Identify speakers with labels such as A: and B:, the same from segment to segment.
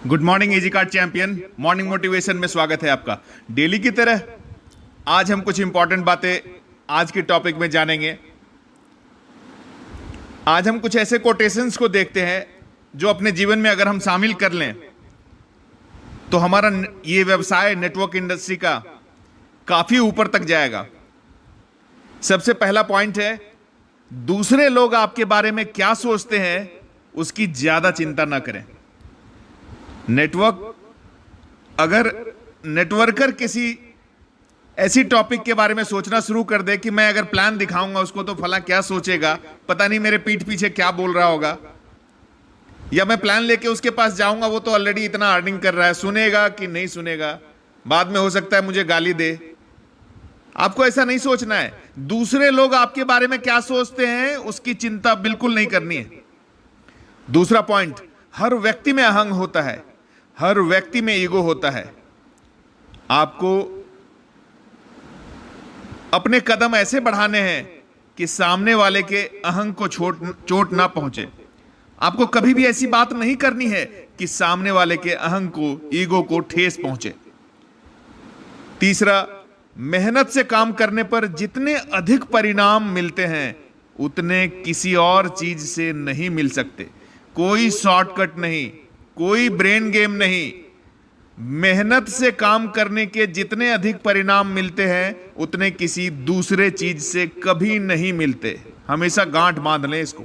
A: Good morning easy card champion. Morning motivation में स्वागत है आपका। डेली की तरह आज हम कुछ इंपॉर्टेंट बातें आज के टॉपिक में जानेंगे। आज हम कुछ ऐसे कोटेशंस को देखते हैं जो अपने जीवन में अगर हम शामिल कर लें तो हमारा ये व्यवसाय नेटवर्क इंडस्ट्री का काफी ऊपर तक जाएगा। सबसे पहला पॉइंट है, दूसरे लोग आपके बारे में क्या सोचते हैं उसकी ज्यादा चिंता ना करें। अगर नेटवर्कर किसी ऐसी टॉपिक के बारे में सोचना शुरू कर दे कि मैं अगर प्लान दिखाऊंगा उसको तो फला क्या सोचेगा, पता नहीं मेरे पीठ पीछे क्या बोल रहा होगा, या मैं प्लान लेके उसके पास जाऊंगा वो तो ऑलरेडी इतना अर्निंग कर रहा है, सुनेगा कि नहीं सुनेगा, बाद में हो सकता है मुझे गाली दे। आपको ऐसा नहीं सोचना है। दूसरे लोग आपके बारे में क्या सोचते हैं उसकी चिंता बिल्कुल नहीं करनी है। दूसरा पॉइंट, हर व्यक्ति में अहंग होता है, हर व्यक्ति में ईगो होता है। आपको अपने कदम ऐसे बढ़ाने हैं कि सामने वाले के अहंग को चोट ना पहुंचे। आपको कभी भी ऐसी बात नहीं करनी है कि सामने वाले के अहंग को, ईगो को ठेस पहुंचे। तीसरा, मेहनत से काम करने पर जितने अधिक परिणाम मिलते हैं उतने किसी और चीज से नहीं मिल सकते। कोई शॉर्टकट नहीं, कोई ब्रेन गेम नहीं। मेहनत से काम करने के जितने अधिक परिणाम मिलते हैं उतने किसी दूसरे चीज से कभी नहीं मिलते। हमेशा गांठ बांध लें इसको।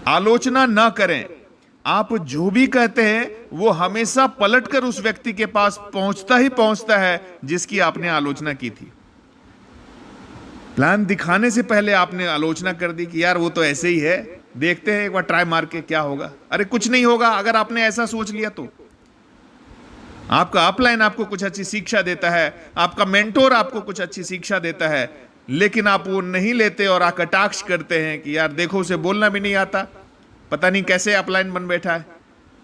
A: आलोचना ना करें। आप जो भी कहते हैं वो हमेशा पलटकर उस व्यक्ति के पास पहुंचता ही पहुंचता है जिसकी आपने आलोचना की थी। प्लान दिखाने से पहले आपने आलोचना कर दी कि यार वो तो ऐसे ही है, देखते हैं एक बार ट्राई मार के क्या होगा। अरे कुछ नहीं होगा अगर आपने ऐसा सोच लिया तो। आपका अपलाइन आपको कुछ अच्छी शिक्षा देता है, आपका मेंटोर आपको कुछ अच्छी शिक्षा देता है, लेकिन आप वो नहीं लेते और कटाक्ष करते हैं कि यार देखो उसे बोलना भी नहीं आता, पता नहीं कैसे अपलाइन बन बैठा है,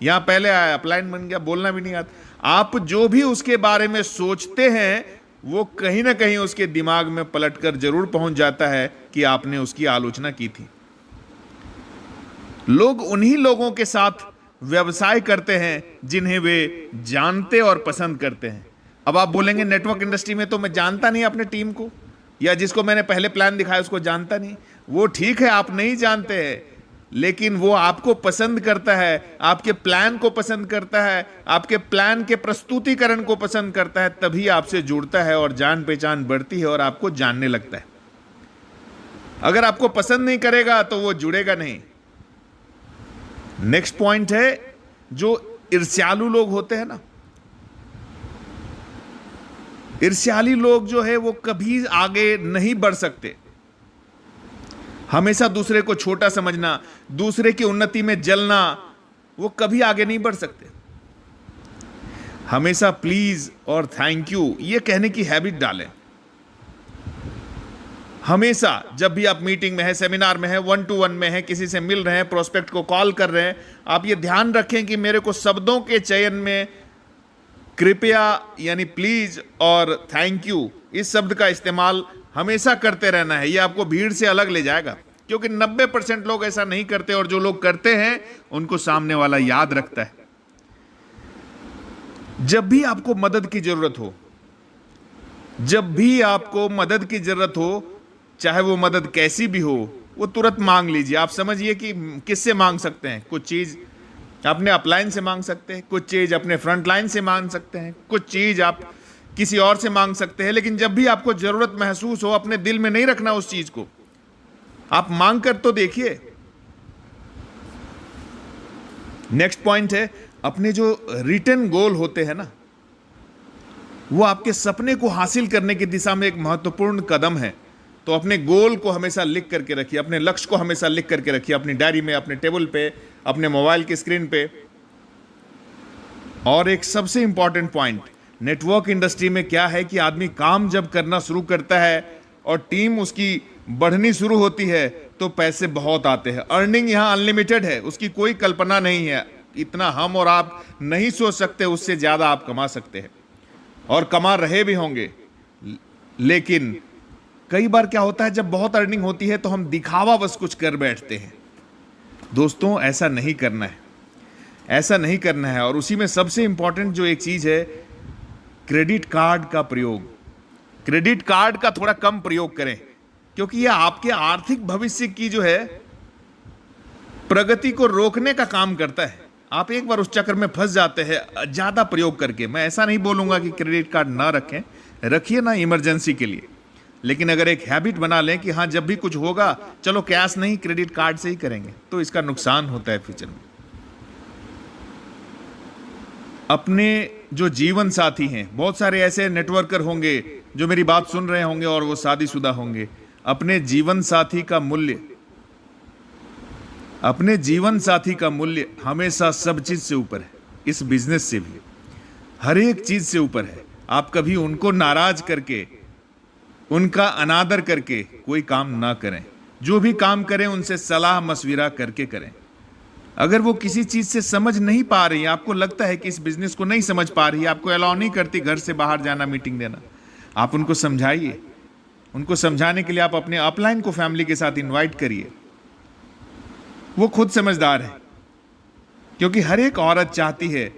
A: यहां पहले आया अपलाइन बन गया, बोलना भी नहीं आता। आप जो भी उसके बारे में सोचते हैं वो कहीं ना कहीं उसके दिमाग में पलटकर जरूर पहुंच जाता है कि आपने उसकी आलोचना की थी। लोग उन्हीं लोगों के साथ व्यवसाय करते हैं जिन्हें वे जानते और पसंद करते हैं। अब आप बोलेंगे नेटवर्क इंडस्ट्री में तो मैं जानता नहीं अपने टीम को, या जिसको मैंने पहले प्लान दिखाया उसको जानता नहीं। वो ठीक है, आप नहीं जानते हैं, लेकिन वो आपको पसंद करता है, आपके प्लान को पसंद करता है, आपके प्लान के प्रस्तुतिकरण को पसंद करता है, तभी आपसे जुड़ता है और जान पहचान बढ़ती है और आपको जानने लगता है। अगर आपको पसंद नहीं करेगा तो वो जुड़ेगा नहीं। नेक्स्ट पॉइंट है, जो ईर्ष्यालु लोग होते हैं ना, ईर्ष्याली लोग जो है वो कभी आगे नहीं बढ़ सकते। हमेशा दूसरे को छोटा समझना, दूसरे की उन्नति में जलना, वो कभी आगे नहीं बढ़ सकते। हमेशा प्लीज और थैंक यू ये कहने की हैबिट डालें। हमेशा जब भी आप मीटिंग में है, सेमिनार में है, 1-to-1 में है, किसी से मिल रहे हैं, प्रोस्पेक्ट को कॉल कर रहे हैं, आप ये ध्यान रखें कि मेरे को शब्दों के चयन में कृपया यानी प्लीज और थैंक यू इस शब्द का इस्तेमाल हमेशा करते रहना है। ये आपको भीड़ से अलग ले जाएगा, क्योंकि 90% लोग ऐसा नहीं करते और जो लोग करते हैं उनको सामने वाला याद रखता है। जब भी आपको मदद की जरूरत हो, जब भी आपको मदद की जरूरत हो, चाहे वो मदद कैसी भी हो, वो तुरंत मांग लीजिए। आप समझिए कि किससे मांग सकते हैं। कुछ चीज अपने अपलाइन से मांग सकते हैं, कुछ चीज अपने फ्रंट लाइन से मांग सकते हैं, कुछ चीज आप किसी और से मांग सकते हैं, लेकिन जब भी आपको जरूरत महसूस हो अपने दिल में नहीं रखना उस चीज को, आप मांग कर तो देखिए। नेक्स्ट पॉइंट है, अपने जो रिटन गोल होते हैं ना, वो आपके सपने को हासिल करने की दिशा में एक महत्वपूर्ण कदम है। तो अपने गोल को हमेशा लिख करके रखिए, अपने लक्ष्य को हमेशा लिख करके रखिए, अपनी डायरी में, अपने टेबल पे, अपने मोबाइल की स्क्रीन पे। और एक सबसे इंपॉर्टेंट पॉइंट, नेटवर्क इंडस्ट्री में क्या है कि आदमी काम जब करना शुरू करता है और टीम उसकी बढ़नी शुरू होती है तो पैसे बहुत आते हैं। अर्निंग यहां अनलिमिटेड है, उसकी कोई कल्पना नहीं है। इतना हम और आप नहीं सोच सकते, उससे ज्यादा आप कमा सकते हैं और कमा रहे भी होंगे। लेकिन कई बार क्या होता है, जब बहुत अर्निंग होती है तो हम दिखावा बस कुछ कर बैठते हैं। दोस्तों ऐसा नहीं करना है। ऐसा नहीं करना है। और उसी में सबसे इंपॉर्टेंट जो एक चीज है, क्रेडिट कार्ड का प्रयोग। क्रेडिट कार्ड का थोड़ा कम प्रयोग करें, क्योंकि यह आपके आर्थिक भविष्य की जो है प्रगति को रोकने का काम करता है। आप एक बार उस चक्कर में फंस जाते हैं ज्यादा प्रयोग करके। मैं ऐसा नहीं बोलूंगा कि क्रेडिट कार्ड ना रखें, रखिए ना इमरजेंसी के लिए, लेकिन अगर एक हैबिट बना लें कि हाँ जब भी कुछ होगा चलो कैश नहीं क्रेडिट कार्ड से ही करेंगे, तो इसका नुकसान होता है फ्यूचर में। अपने जो जीवन साथी हैं, बहुत सारे ऐसे नेटवर्कर होंगे जो मेरी बात सुन रहे होंगे और वो शादीशुदा होंगे। अपने जीवन साथी का मूल्य, अपने जीवन साथी का मूल्य हमेशा सब चीज से ऊपर है, इस बिजनेस से भी हर एक चीज से ऊपर है। आप कभी उनको नाराज करके, उनका अनादर करके कोई काम ना करें। जो भी काम करें उनसे सलाह मशविरा करके करें। अगर वो किसी चीज से समझ नहीं पा रही है, आपको लगता है कि इस बिजनेस को नहीं समझ पा रही है, आपको अलाउ नहीं करती घर से बाहर जाना, मीटिंग देना, आप उनको समझाइए। उनको समझाने के लिए आप अपने अपलाइन को फैमिली के साथ इनवाइट करिए। वो खुद समझदार है, क्योंकि हर एक औरत चाहती है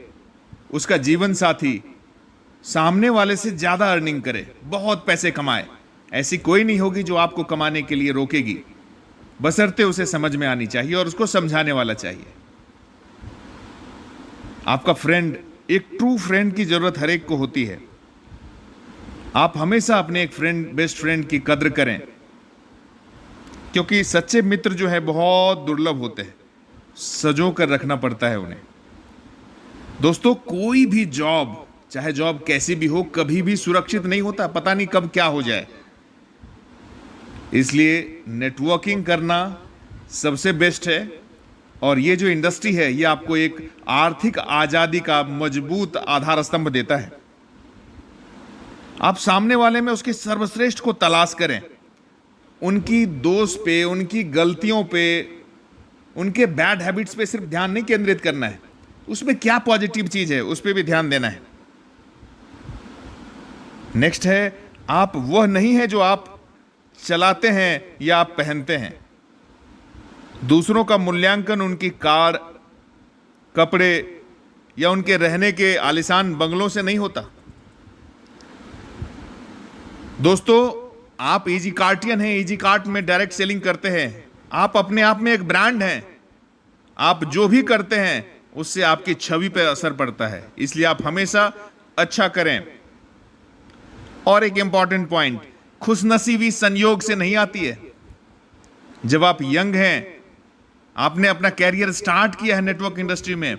A: उसका जीवन साथी सामने वाले से ज्यादा अर्निंग करे, बहुत पैसे कमाए। ऐसी कोई नहीं होगी जो आपको कमाने के लिए रोकेगी, बशर्ते उसे समझ में आनी चाहिए और उसको समझाने वाला चाहिए। आपका फ्रेंड, एक ट्रू फ्रेंड की जरूरत हर एक को होती है। आप हमेशा अपने एक फ्रेंड, बेस्ट फ्रेंड की कद्र करें, क्योंकि सच्चे मित्र जो है बहुत दुर्लभ होते हैं, सजो कर रखना पड़ता है उन्हें। दोस्तों, कोई भी जॉब, चाहे जॉब कैसी भी हो, कभी भी सुरक्षित नहीं होता, पता नहीं कब क्या हो जाए। इसलिए नेटवर्किंग करना सबसे बेस्ट है। और ये जो इंडस्ट्री है, ये आपको एक आर्थिक आजादी का मजबूत आधार स्तंभ देता है। आप सामने वाले में उसके सर्वश्रेष्ठ को तलाश करें, उनकी दोष पे, उनकी गलतियों पे, उनके बैड हैबिट्स पे सिर्फ ध्यान नहीं केंद्रित करना है, उसमें क्या पॉजिटिव चीज है उस पर भी ध्यान देना है। नेक्स्ट है, आप वह नहीं है जो आप चलाते हैं या आप पहनते हैं। दूसरों का मूल्यांकन उनकी कार, कपड़े या उनके रहने के आलीशान बंगलों से नहीं होता। दोस्तों, आप इजी कार्टियन हैं, इजी कार्ट में डायरेक्ट सेलिंग करते हैं, आप अपने आप में एक ब्रांड हैं। आप जो भी करते हैं उससे आपकी छवि पर असर पड़ता है, इसलिए आप हमेशा अच्छा करें। और एक इंपॉर्टेंट पॉइंट, खुशनसीबी संयोग से नहीं आती है। जब आप यंग हैं, आपने अपना कैरियर स्टार्ट किया है नेटवर्क इंडस्ट्री में,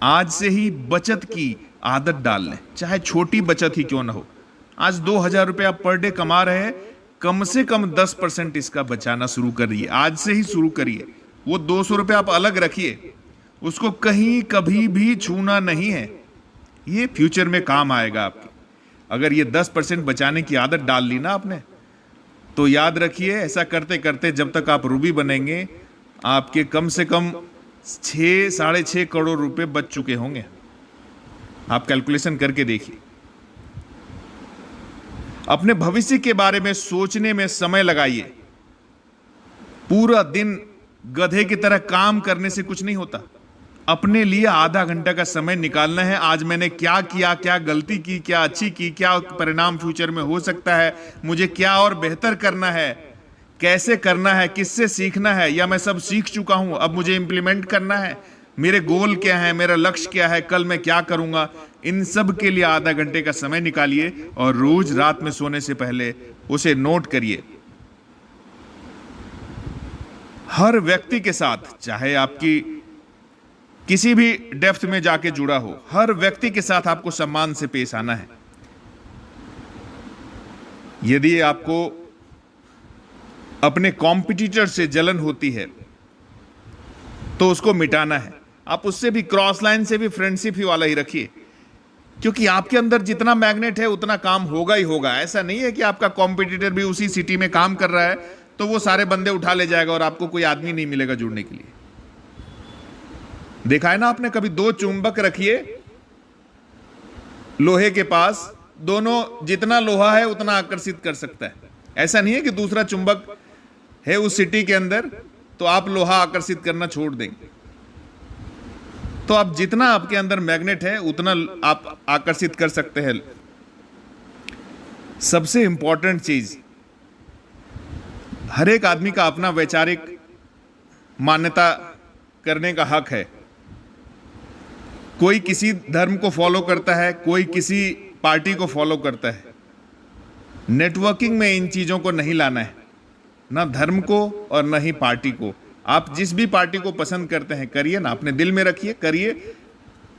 A: आज से ही बचत की आदत डाल लें, चाहे छोटी बचत ही क्यों ना हो। आज 2,000 रुपये आप पर डे कमा रहे हैं, कम से कम 10% इसका बचाना शुरू करिए, आज से ही शुरू करिए। वो 200 रुपये आप अलग रखिए, उसको कहीं कभी भी छूना नहीं है, ये फ्यूचर में काम आएगा आपके। अगर ये 10% बचाने की आदत डाल ली ना आपने, तो याद रखिए, ऐसा करते करते जब तक आप रूबी बनेंगे, आपके कम से कम 6-6.5 करोड़ रुपए बच चुके होंगे। आप कैलकुलेशन करके देखिए। अपने भविष्य के बारे में सोचने में समय लगाइए। पूरा दिन गधे की तरह काम करने से कुछ नहीं होता। अपने लिए आधा घंटा का समय निकालना है। आज मैंने क्या किया, क्या गलती की, क्या अच्छी की, क्या परिणाम फ्यूचर में हो सकता है, मुझे क्या और बेहतर करना है, कैसे करना है, किससे सीखना है, या मैं सब सीख चुका हूं, अब मुझे इंप्लीमेंट करना है, मेरे गोल क्या है, मेरा लक्ष्य क्या है, कल मैं क्या करूंगा। इन सब के लिए आधा घंटे का समय निकालिए और रोज रात में सोने से पहले उसे नोट करिए। हर व्यक्ति के साथ, चाहे आपकी किसी भी डेप्थ में जाके जुड़ा हो, हर व्यक्ति के साथ आपको सम्मान से पेश आना है। यदि आपको अपने कॉम्पिटिटर से जलन होती है तो उसको मिटाना है। आप उससे भी क्रॉस लाइन से भी फ्रेंडशिप ही वाला ही रखिए, क्योंकि आपके अंदर जितना मैग्नेट है उतना काम होगा ही होगा। ऐसा नहीं है कि आपका कॉम्पिटिटर भी उसी सिटी में काम कर रहा है तो वो सारे बंदे उठा ले जाएगा और आपको कोई आदमी नहीं मिलेगा जुड़ने के लिए। देखा है ना आपने कभी, 2 चुंबक रखिए लोहे के पास, दोनों जितना लोहा है उतना आकर्षित कर सकता है। ऐसा नहीं है कि दूसरा चुंबक है उस सिटी के अंदर तो आप लोहा आकर्षित करना छोड़ देंगे। तो आप जितना आपके अंदर मैग्नेट है उतना आप आकर्षित कर सकते हैं। सबसे इंपॉर्टेंट चीज, हर एक आदमी का अपना वैचारिक मान्यता करने का हक है। कोई किसी धर्म को फॉलो करता है, कोई किसी पार्टी को फॉलो करता है। नेटवर्किंग में इन चीजों को नहीं लाना है, ना धर्म को और ना ही पार्टी को। आप जिस भी पार्टी को पसंद करते हैं करिए ना, अपने दिल में रखिए, करिए।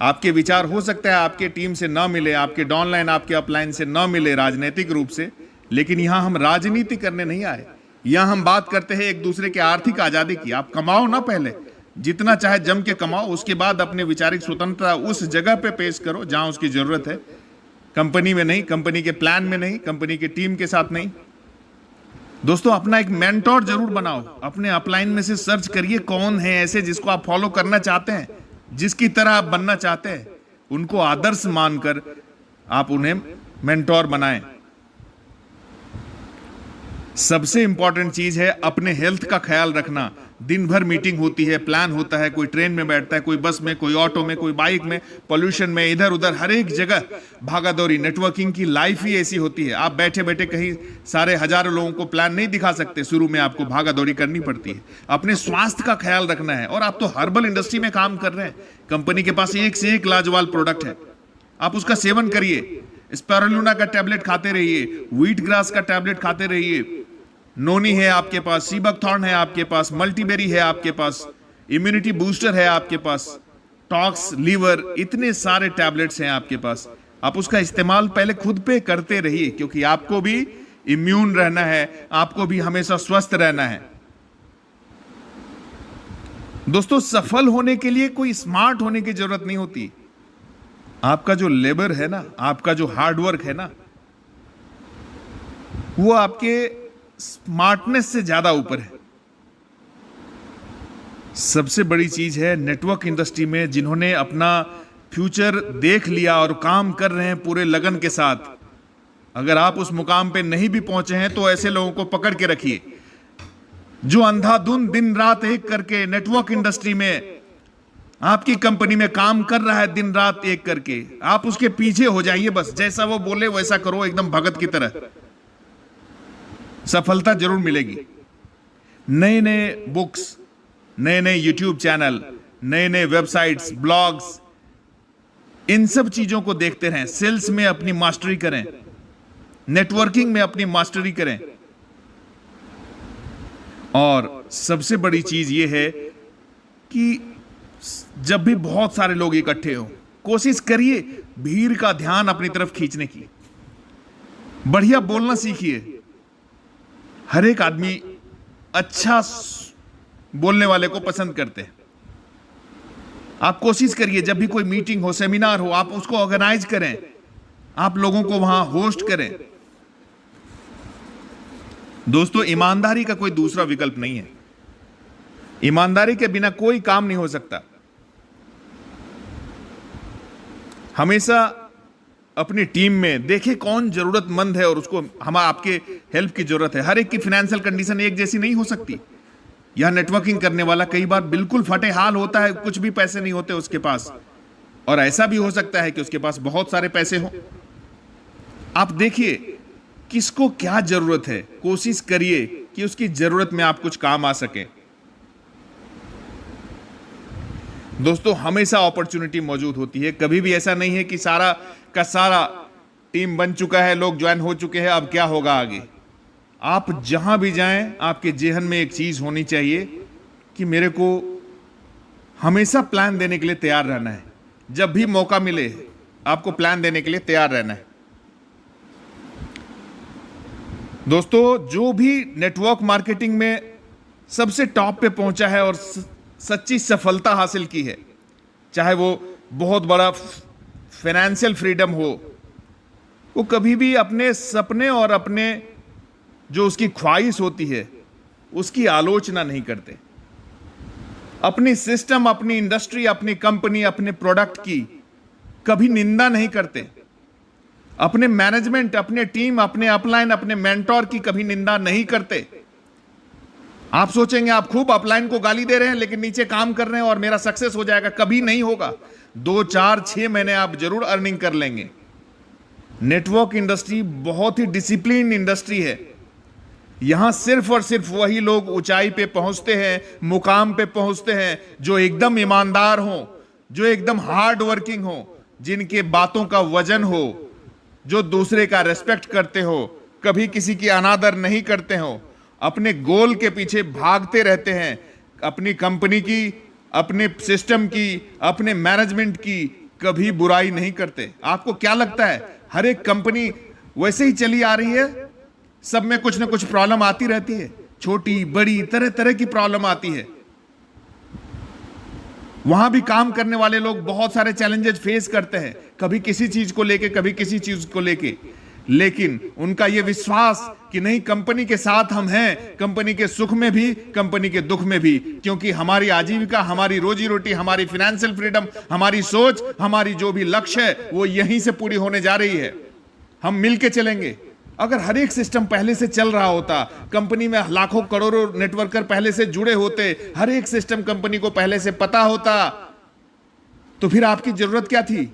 A: आपके विचार हो सकता है आपके टीम से ना मिले, आपके डाउनलाइन आपके अपलाइन से ना मिले राजनीतिक रूप से, लेकिन यहां हम राजनीति करने नहीं आए। यहां हम बात करते हैं एक दूसरे के आर्थिक आजादी की। आप कमाओ ना, पहले जितना चाहे जम के कमाओ, उसके बाद अपने विचारिक स्वतंत्रता उस जगह पे पेश करो जहां उसकी जरूरत है। कंपनी में नहीं, कंपनी के प्लान में नहीं, कंपनी के टीम के साथ नहीं। दोस्तों, अपना एक मेंटोर जरूर बनाओ। अपने अपलाइन में से सर्च करिए कौन है ऐसे जिसको आप फॉलो करना चाहते हैं, जिसकी तरह आप बनना चाहते हैं। उनको आदर्श मानकर आप उन्हें मेंटोर बनाएं। सबसे इंपॉर्टेंट चीज है अपने हेल्थ का ख्याल रखना। दिन भर मीटिंग होती है, प्लान होता है, कोई ट्रेन में बैठता है, कोई बस में, कोई ऑटो में, कोई बाइक में, पोल्यूशन में, इधर उधर हर एक जगह भागादौड़ी। नेटवर्किंग की लाइफ ही ऐसी होती है। आप बैठे बैठे कहीं सारे हजारों लोगों को प्लान नहीं दिखा सकते, शुरू में आपको भागादौड़ी करनी पड़ती है। अपने स्वास्थ्य का ख्याल रखना है। और आप तो हर्बल इंडस्ट्री में काम कर रहे हैं, कंपनी के पास एक से एक लाजवाब प्रोडक्ट है, आप उसका सेवन करिए। स्पाइरुलिना का टैबलेट खाते रहिए, व्हीट ग्रास का टैबलेट खाते रहिए, नोनी है आपके पास, सीबकथॉर्न है आपके पास, मल्टीबेरी है आपके पास, इम्यूनिटी बूस्टर है आपके पास, टॉक्स, लीवर, इतने सारे टैबलेट्स हैं आपके पास। आप उसका इस्तेमाल पहले खुद पे करते रहिए, क्योंकि आपको भी इम्यून रहना है, आपको भी हमेशा स्वस्थ रहना है। दोस्तों, सफल होने के लिए कोई स्मार्ट होने की जरूरत नहीं होती। आपका जो लेबर है ना, आपका जो हार्डवर्क है ना, वो आपके स्मार्टनेस से ज्यादा ऊपर है। सबसे बड़ी चीज है नेटवर्क इंडस्ट्री में जिन्होंने अपना फ्यूचर देख लिया और काम कर रहे हैं पूरे लगन के साथ। अगर आप उस मुकाम पे नहीं भी पहुंचे हैं तो ऐसे लोगों को पकड़ के रखिए जो अंधाधुंध दिन रात एक करके नेटवर्क इंडस्ट्री में आपकी कंपनी में काम कर रहा है, दिन रात एक करके। आप उसके पीछे हो जाइए, बस जैसा वो बोले वैसा करो, एकदम भगत की तरह। सफलता जरूर मिलेगी। नए नए बुक्स, नए नए यूट्यूब चैनल, नए नए वेबसाइट्स, ब्लॉग्स, इन सब चीजों को देखते रहें। सेल्स में अपनी मास्टरी करें, नेटवर्किंग में अपनी मास्टरी करें। और सबसे बड़ी चीज यह है कि जब भी बहुत सारे लोग इकट्ठे हो, कोशिश करिए भीड़ का ध्यान अपनी तरफ खींचने की। बढ़िया बोलना सीखिए। हर एक आदमी अच्छा बोलने वाले को पसंद करते हैं। आप कोशिश करिए जब भी कोई मीटिंग हो, सेमिनार हो, आप उसको ऑर्गेनाइज करें, आप लोगों को वहां होस्ट करें। दोस्तों, ईमानदारी का कोई दूसरा विकल्प नहीं है। ईमानदारी के बिना कोई काम नहीं हो सकता। हमेशा अपनी टीम में देखें कौन जरूरतमंद है और उसको हम आपके हेल्प की जरूरत है। हर एक की फाइनेंशियल कंडीशन एक जैसी नहीं हो सकती। यह नेटवर्किंग करने वाला कई बार बिल्कुल फटे हाल होता है, कुछ भी पैसे नहीं होते उसके पास, और ऐसा भी हो सकता है कि उसके पास बहुत सारे पैसे हो। आप देखिए किसको क्या जरूरत है, कोशिश करिए कि उसकी जरूरत में आप कुछ काम आ सके। दोस्तों, हमेशा अपॉर्चुनिटी मौजूद होती है। कभी भी ऐसा नहीं है कि सारा का सारा टीम बन चुका है, लोग ज्वाइन हो चुके हैं, अब क्या होगा आगे। आप जहां भी जाएं, आपके जेहन में एक चीज होनी चाहिए कि मेरे को हमेशा प्लान देने के लिए तैयार रहना है। जब भी मौका मिले आपको प्लान देने के लिए तैयार रहना है। दोस्तों, जो भी नेटवर्क मार्केटिंग में सबसे टॉप पे पहुंचा है और सच्ची सफलता हासिल की है, चाहे वो बहुत बड़ा फाइनेंशियल फ्रीडम हो, वो कभी भी अपने सपने और अपने जो उसकी ख्वाहिश होती है उसकी आलोचना नहीं करते। अपनी सिस्टम, अपनी इंडस्ट्री, अपनी कंपनी, अपने प्रोडक्ट की कभी निंदा नहीं करते। अपने मैनेजमेंट, अपने टीम, अपने अपलाइन, अपने मेंटोर की कभी निंदा नहीं करते। आप सोचेंगे आप खूब अपलाइन को गाली दे रहे हैं लेकिन नीचे काम कर रहे हैं और मेरा सक्सेस हो जाएगा, कभी नहीं होगा। 2 4 6 महीने आप जरूर अर्निंग कर लेंगे। नेटवर्क इंडस्ट्री बहुत ही डिसिप्लिन इंडस्ट्री है। यहां सिर्फ और सिर्फ वही लोग ऊंचाई पे पहुंचते हैं, मुकाम पे पहुंचते हैं जो एकदम ईमानदार हो, जो एकदम हार्ड वर्किंग हो, जिनके बातों का वजन हो, जो दूसरे का रेस्पेक्ट करते हो, कभी किसी की अनादर नहीं करते हो, अपने गोल के पीछे भागते रहते हैं, अपनी कंपनी की, अपने सिस्टम की, अपने मैनेजमेंट की कभी बुराई नहीं करते। आपको क्या लगता है हर एक कंपनी वैसे ही चली आ रही है? सब में कुछ ना कुछ प्रॉब्लम आती रहती है, छोटी बड़ी तरह तरह की प्रॉब्लम आती है। वहां भी काम करने वाले लोग बहुत सारे चैलेंजेस फेस करते हैं, कभी किसी चीज को लेके, कभी किसी चीज को लेके, लेकिन उनका यह विश्वास कि नहीं, कंपनी के साथ हम हैं, कंपनी के सुख में भी, कंपनी के दुख में भी, क्योंकि हमारी आजीविका, हमारी रोजी रोटी, हमारी फाइनेंशियल फ्रीडम, हमारी सोच, हमारी जो भी लक्ष्य है वो यहीं से पूरी होने जा रही है। हम मिलके चलेंगे। अगर हर एक सिस्टम पहले से चल रहा होता, कंपनी में लाखों करोड़ों नेटवर्कर पहले से जुड़े होते, हर एक सिस्टम कंपनी को पहले से पता होता, तो फिर आपकी जरूरत क्या थी?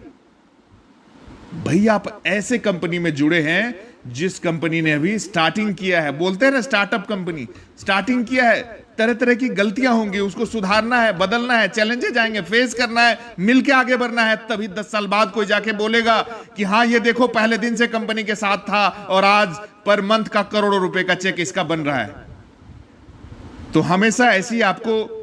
A: भाई आप ऐसे कंपनी में जुड़े हैं जिस कंपनी ने अभी स्टार्टिंग किया है। बोलते हैं ना स्टार्टअप कंपनी, स्टार्टिंग किया है, तरह तरह की गलतियां होंगी, उसको सुधारना है, बदलना है, चैलेंजेस आएंगे, फेस करना है, मिलके आगे बढ़ना है। तभी 10 साल बाद कोई जाके बोलेगा कि हाँ ये देखो पहले दिन से कंपनी के साथ था और आज पर मंथ का करोड़ों रुपए का चेक इसका बन रहा है। तो हमेशा ऐसी आपको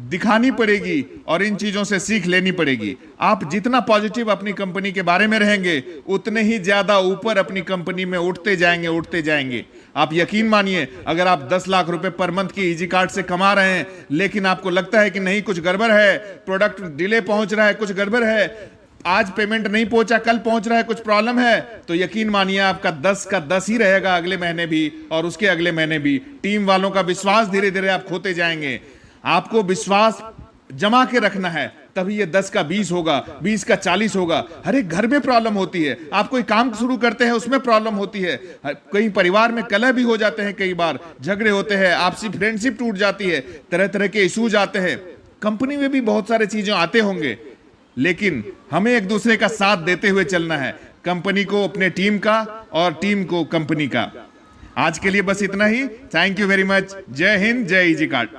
A: दिखानी पड़ेगी और इन चीजों से सीख लेनी पड़ेगी। आप जितना पॉजिटिव अपनी कंपनी के बारे में रहेंगे उतने ही ज्यादा ऊपर अपनी कंपनी में उठते जाएंगे, उठते जाएंगे। आप यकीन मानिए, अगर आप 10 लाख रुपए पर मंथ की इजी कार्ड से कमा रहे हैं लेकिन आपको लगता है कि नहीं कुछ गड़बड़ है, प्रोडक्ट डिले पहुंच रहा है, कुछ गड़बड़ है, आज पेमेंट नहीं पहुंचा, कल पहुंच रहा है, कुछ प्रॉब्लम है, तो यकीन मानिए आपका 10 का 10 ही रहेगा अगले महीने भी और उसके अगले महीने भी। टीम वालों का विश्वास धीरे धीरे आप खोते जाएंगे। आपको विश्वास जमा के रखना है, तभी ये 10 का 20 होगा, 20 का 40 होगा। हर एक घर में प्रॉब्लम होती है, आप कोई काम शुरू करते हैं उसमें प्रॉब्लम होती है, कई परिवार में कलह भी हो जाते हैं, कई बार झगड़े होते हैं, आपसी फ्रेंडशिप टूट जाती है, तरह तरह के इश्यूज आते हैं, कंपनी में भी बहुत सारे चीजें आते होंगे, लेकिन हमें एक दूसरे का साथ देते हुए चलना है, कंपनी को अपने टीम का और टीम को कंपनी का। आज के लिए बस इतना ही। Thank you very much. जय हिंद, जय इजी कार्ड।